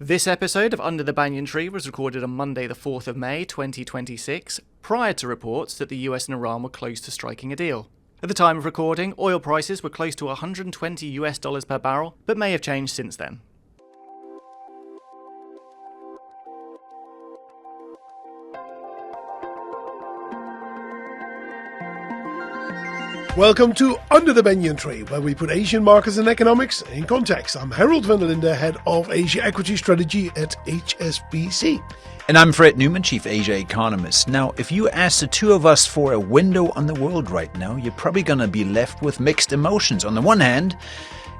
This episode of Under the Banyan Tree was recorded on Monday the 4th of May 2026, prior to reports that the US and Iran were close to striking a deal. At the time of recording, oil prices were close to $120 per barrel, but may have changed since then. Welcome to Under the Banyan Tree, where we put Asian markets and economics in context. I'm Herald van der Linde, head of Asia Equity Strategy at HSBC. And I'm Fred Newman, Chief Asia Economist. Now, if you ask the two of us for a window on the world right now, you're probably going to be left with mixed emotions. On the one hand,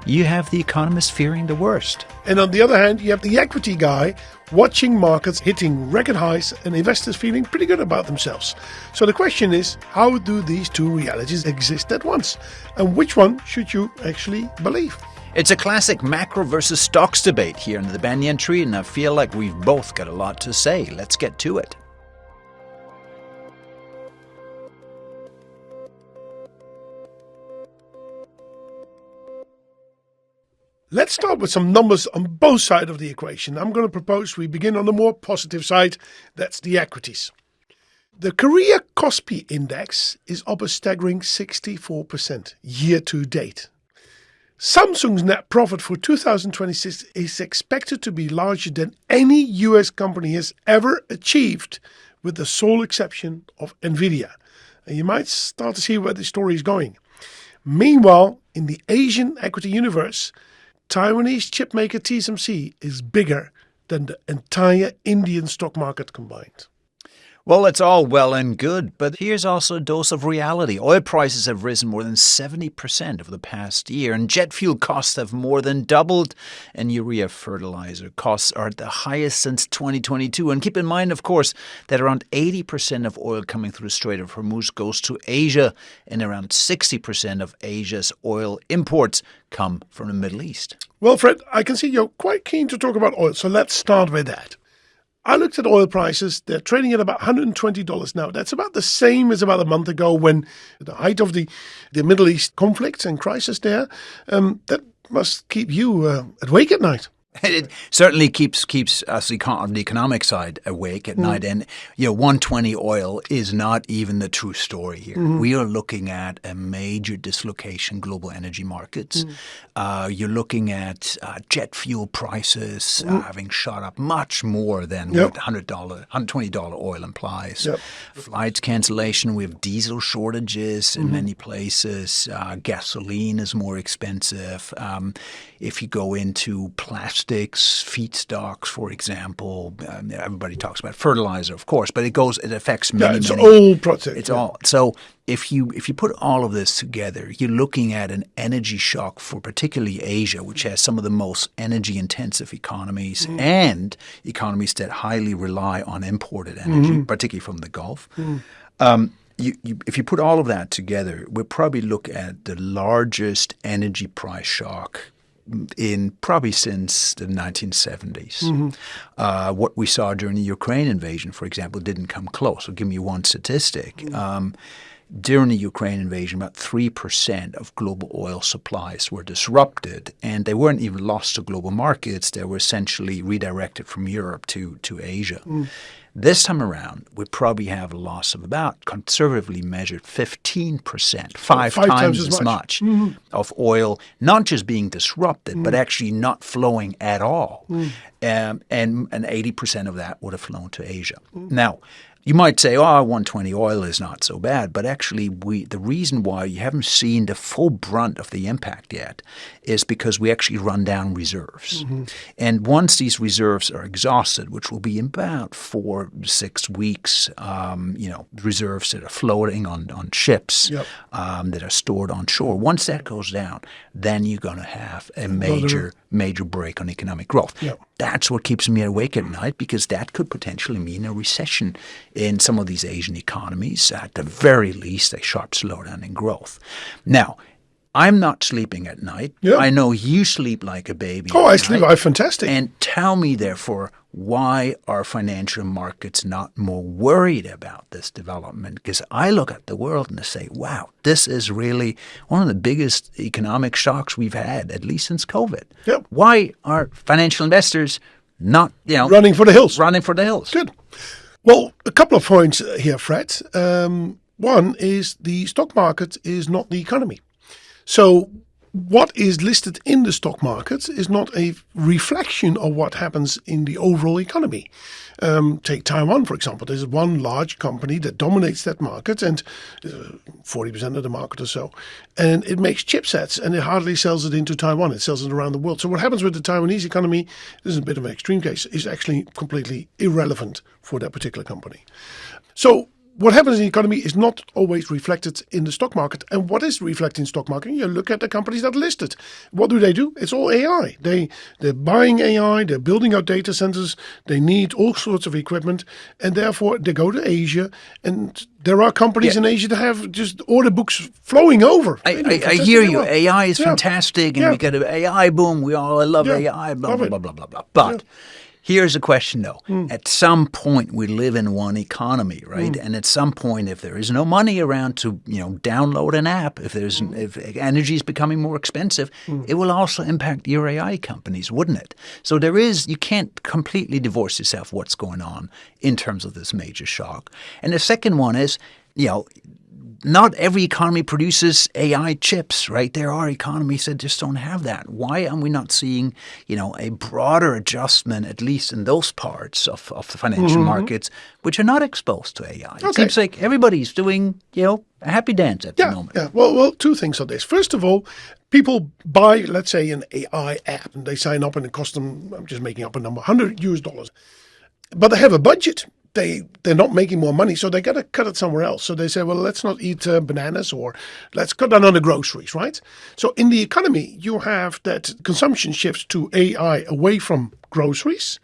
you have the economists fearing the worst. And on the other hand, you have the equity guy watching markets hitting record highs and investors feeling pretty good about themselves. So the question is, how do these two realities exist at once? And which one should you actually believe? It's a classic macro versus stocks debate here under the Banyan Tree, and I feel like we've both got a lot to say. Let's get to it. Let's start with some numbers on both sides of the equation. I'm going to propose we begin on the more positive side. That's the equities. The Korea Kospi index is up a staggering 64% year to date. Samsung's net profit for 2026 is expected to be larger than any US company has ever achieved, with the sole exception of Nvidia. And you might start to see where the story is going. Meanwhile, in the Asian equity universe, Taiwanese chipmaker TSMC is bigger than the entire Indian stock market combined. Well, it's all well and good, but here's also a dose of reality. Oil prices have risen more than 70% over the past year, and jet fuel costs have more than doubled, and urea fertilizer costs are at the highest since 2022. And keep in mind, of course, that around 80% of oil coming through the Strait of Hormuz goes to Asia, and around 60% of Asia's oil imports come from the Middle East. Well, Fred, I can see you're quite keen to talk about oil, so let's start with that. I looked at oil prices. They're trading at about $120 now. That's about the same as about a month ago when at the height of the Middle East conflict and crisis there. That must keep you awake at night. It certainly keeps us on the economic side awake at night. And, 120 oil is not even the true story here. We are looking at a major dislocation in global energy markets. You're looking at jet fuel prices having shot up much more than what $120 oil implies. Flights cancellation. We have diesel shortages in many places. Gasoline is more expensive. If you go into plastics, feedstocks, for example, everybody talks about fertilizer, of course, but it affects many. It's all products. It's all. So if you put all of this together, you're looking at an energy shock for particularly Asia, which has some of the most energy-intensive economies and economies that highly rely on imported energy, particularly from the Gulf. If you put all of that together, we'll probably look at the largest energy price shock in probably since the 1970s. What we saw during the Ukraine invasion, for example, didn't come close. I'll give you one statistic. During the Ukraine invasion, about 3% of global oil supplies were disrupted, and they weren't even lost to global markets. They were essentially redirected from Europe to Asia. This time around, we probably have a loss of about, conservatively measured, 15%, five times as much of oil, not just being disrupted, but actually not flowing at all. And 80% of that would have flown to Asia. Now, you might say, 120 oil is not so bad, but actually the reason why you haven't seen the full brunt of the impact yet is because we actually run down reserves. And once these reserves are exhausted, which will be in about 4 to 6 weeks, reserves that are floating on ships that are stored on shore, once that goes down, then you're going to have a major break on economic growth. That's what keeps me awake at night, because that could potentially mean a recession in some of these Asian economies, at the very least a sharp slowdown in growth. Now, I'm not sleeping at night. I know you sleep like a baby. I sleep. I'm fantastic. And tell me, therefore, why are financial markets not more worried about this development? Because I look at the world and I say, wow, this is really one of the biggest economic shocks we've had, at least since COVID. Why are financial investors not, running for the hills. running for the hills. Good. Well, a couple of points here, Fred. One is the stock market is not the economy. So what is listed in the stock market is not a reflection of what happens in the overall economy. Take Taiwan, for example. There's one large company that dominates that market, and 40% of the market or so. And it makes chipsets, and it hardly sells it into Taiwan. It sells it around the world. So what happens with the Taiwanese economy, this is a bit of an extreme case, is actually completely irrelevant for that particular company. So what happens in the economy is not always reflected in the stock market. And what is reflected in stock market? You look at the companies that are listed. What do? It's all AI. They're buying AI, they're building out data centers, they need all sorts of equipment, and therefore they go to Asia. And there are companies in Asia that have just order books flowing over. I hear you. AI is fantastic, and we get an AI boom. I love AI, blah, blah, blah, blah, blah, blah. But here's a question, though. At some point, we live in one economy, right? And at some point, if there is no money around to, download an app, if energy is becoming more expensive, it will also impact your AI companies, wouldn't it? So you can't completely divorce yourself what's going on in terms of this major shock. And the second one is, not every economy produces AI chips, right? There are economies that just don't have that. Why are we not seeing, a broader adjustment, at least in those parts of the financial markets, which are not exposed to AI? It seems like everybody's doing, a happy dance at the moment. Yeah. Well, two things on this. First of all, people buy, let's say, an AI app, and they sign up, and it costs them, I'm just making up a number, $100. But they have a budget. They're not making more money, so they got to cut it somewhere else. So they say, well, let's not eat bananas, or let's cut down on the groceries, right? So in the economy, you have that consumption shifts to AI away from groceries.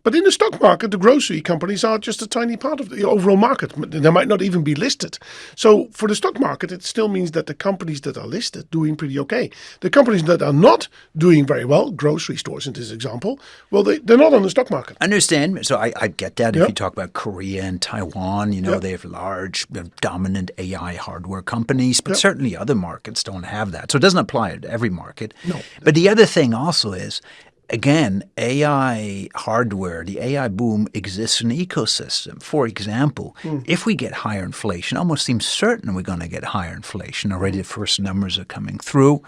But in the stock market, the grocery companies are just a tiny part of the overall market. They might not even be listed. So for the stock market, it still means that the companies that are listed doing pretty okay. The companies that are not doing very well, grocery stores in this example, well, they're not on the stock market. I understand. So I get that. If you talk about Korea and Taiwan, they have large, dominant AI hardware companies, but certainly other markets don't have that. So it doesn't apply to every market. No. But the other thing also is, again, AI hardware, the AI boom exists in an ecosystem. For example, if we get higher inflation, almost seems certain we're going to get higher inflation. Already the first numbers are coming through,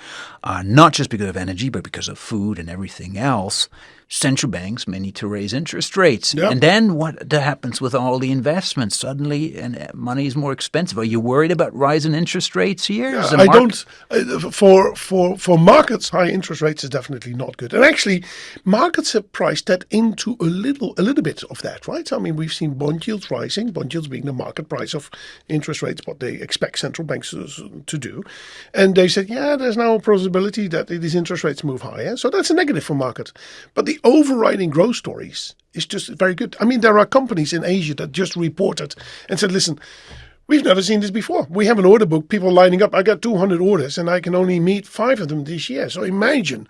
not just because of energy, but because of food and everything else. Central banks may need to raise interest rates. Yep. And then what happens with all the investments? Suddenly money is more expensive. Are you worried about rising interest rates here? I don't. For markets, high interest rates is definitely not good. And actually, markets have priced that into a little bit of that, right? I mean, we've seen bond yields rising, bond yields being the market price of interest rates, what they expect central banks to do. And they said, there's now a possibility that these interest rates move higher. So that's a negative for market. But the overriding growth stories is just very good. I mean, there are companies in Asia that just reported and said, listen, we've never seen this before. We have an order book, people lining up. I got 200 orders and I can only meet 5 of them this year. So imagine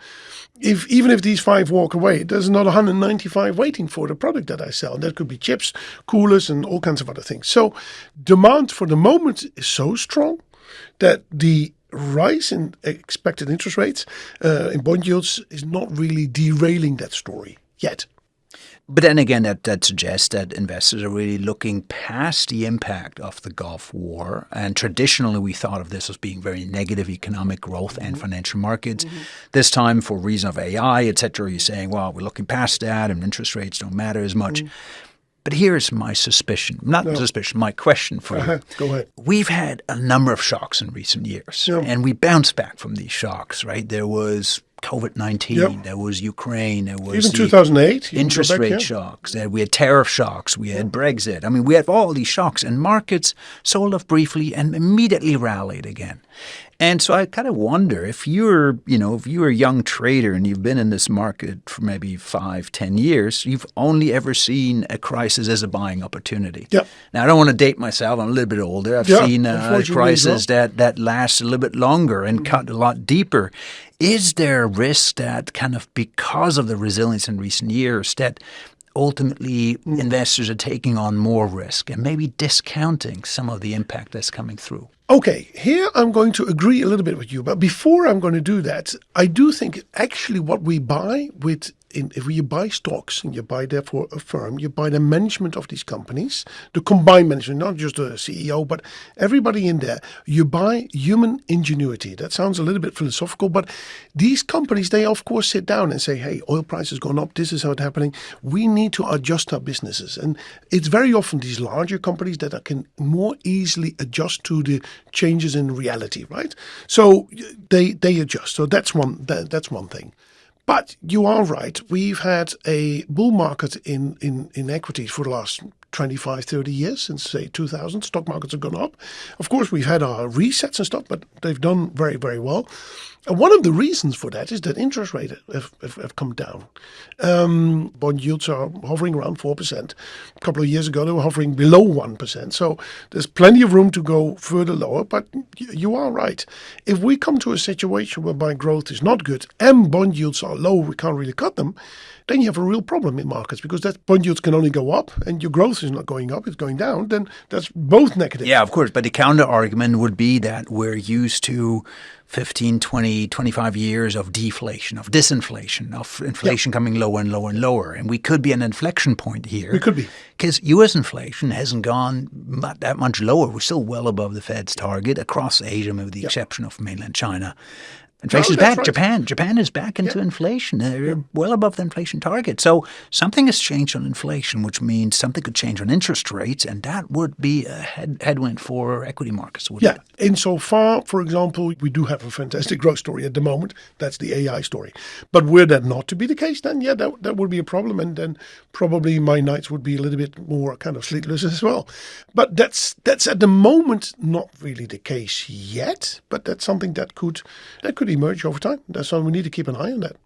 even if these 5 walk away, there's another 195 waiting for the product that I sell. And that could be chips, coolers, and all kinds of other things. So demand for the moment is so strong that the rise in expected interest rates in bond yields is not really derailing that story yet. But then again, that suggests that investors are really looking past the impact of the Gulf War. And traditionally, we thought of this as being very negative economic growth and financial markets. This time, for reason of AI, et cetera, you're saying, well, we're looking past that and interest rates don't matter as much. But here's my suspicion, my question for you. Go ahead. We've had a number of shocks in recent years, and we bounced back from these shocks, right? There was COVID-19, there was Ukraine, there was even 2008 interest rate shocks, we had tariff shocks, we had Brexit. I mean, we had all these shocks, and markets sold off briefly and immediately rallied again. And so I kind of wonder if you're a young trader and you've been in this market for maybe 5-10 years, you've only ever seen a crisis as a buying opportunity. Yep. Now, I don't want to date myself. I'm a little bit older. I've seen crises that last a little bit longer and cut a lot deeper. Is there a risk that kind of because of the resilience in recent years that ultimately investors are taking on more risk and maybe discounting some of the impact that's coming through? Okay, here I'm going to agree a little bit with you. But before I'm going to do that, I do think actually what we buy with if you buy stocks and you buy therefore a firm, you buy the management of these companies, the combined management, not just the CEO, but everybody in there. You buy human ingenuity. That sounds a little bit philosophical, but these companies, they of course sit down and say, hey, oil price has gone up. This is how it's happening. We need to adjust our businesses. And it's very often these larger companies that can more easily adjust to the changes in reality, right? So they adjust. So that's one thing. But you are right. We've had a bull market in equities for the last 25, 30 years, since say 2000. Stock markets have gone up. Of course, we've had our resets and stuff, but they've done very, very well. And one of the reasons for that is that interest rates have come down. Bond yields are hovering around 4%. A couple of years ago, they were hovering below 1%. So there's plenty of room to go further lower. But you are right. If we come to a situation whereby growth is not good and bond yields are low, we can't really cut them, then you have a real problem in markets, because that bond yields can only go up and your growth is not going up, it's going down. Then that's both negative. Yeah, of course. But the counter argument would be that we're used to 15, 20, 25 years of deflation, of disinflation, of inflation coming lower and lower and lower. And we could be an inflection point here. We could be. Because U.S. inflation hasn't gone that much lower. We're still well above the Fed's target across Asia, with the exception of mainland China. Inflation is back. Right. Japan is back into inflation. They're well above the inflation target. So something has changed on inflation, which means something could change on interest rates, and that would be a headwind for equity markets. Yeah. Insofar, for example, we do have a fantastic growth story at the moment. That's the AI story. But were that not to be the case, then that would be a problem, and then probably my nights would be a little bit more kind of sleepless as well. But that's at the moment not really the case yet. But that's something that could emerge over time. That's why we need to keep an eye on that.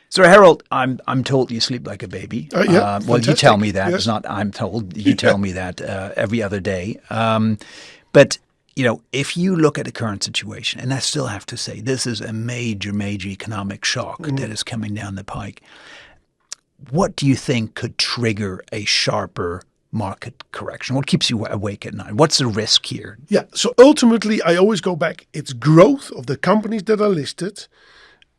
So, Herald, I'm told you sleep like a baby. Well, you tell me that. Yes. It's not I'm told. You tell me that every other day. But if you look at the current situation, and I still have to say, this is a major, major economic shock that is coming down the pike. What do you think could trigger a sharper market correction? What keeps you awake at night? What's the risk here? Yeah, so ultimately, I always go back. It's growth of the companies that are listed,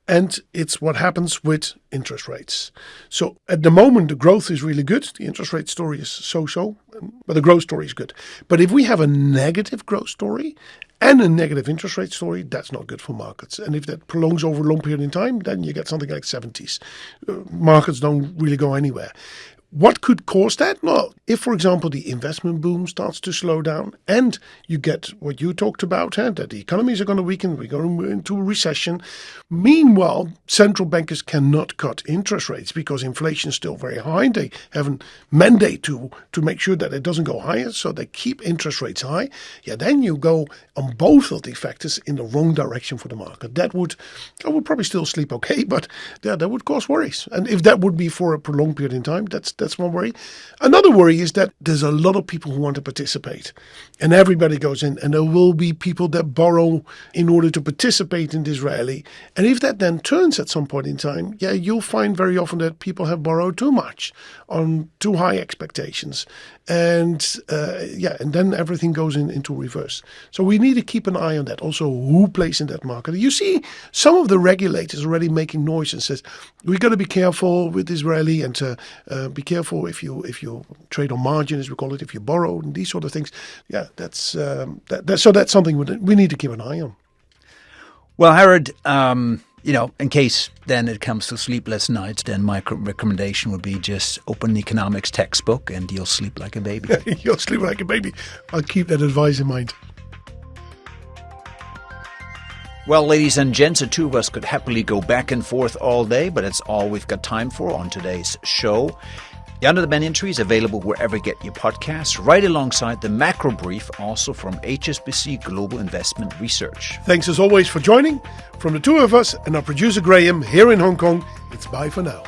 and it's what happens with interest rates. So at the moment, the growth is really good. The interest rate story is so-so, but the growth story is good. But if we have a negative growth story and a negative interest rate story, that's not good for markets. And if that prolongs over a long period in time, then you get something like 70s. Markets don't really go anywhere. What could cause that? Well, if, for example, the investment boom starts to slow down and you get what you talked about, that the economies are going to weaken, we're going into a recession. Meanwhile, central bankers cannot cut interest rates because inflation is still very high. They have a mandate to make sure that it doesn't go higher, so they keep interest rates high. Yeah, then you go on both of these factors in the wrong direction for the market. I would probably still sleep okay, but that would cause worries. And if that would be for a prolonged period in time, that's one worry. Another worry is that there's a lot of people who want to participate, and everybody goes in, and there will be people that borrow in order to participate in this rally. And if that then turns at some point in time, you'll find very often that people have borrowed too much on too high expectations. And then everything goes into reverse. So we need to keep an eye on that. Also, who plays in that market? You see some of the regulators already making noise and says, we got to be careful with this rally, and be careful if you trade on margin, as we call it, if you borrow and these sort of things. Yeah, that's something we need to keep an eye on. Well, Herald, in case then it comes to sleepless nights, then my recommendation would be just open the economics textbook and you'll sleep like a baby. You'll sleep like a baby. I'll keep that advice in mind. Well, ladies and gents, the two of us could happily go back and forth all day, but it's all we've got time for on today's show. Under the Banyan Tree is available wherever you get your podcasts, right alongside the macro brief, also from HSBC Global Investment Research. Thanks as always for joining. From the two of us and our producer Graham here in Hong Kong, it's bye for now.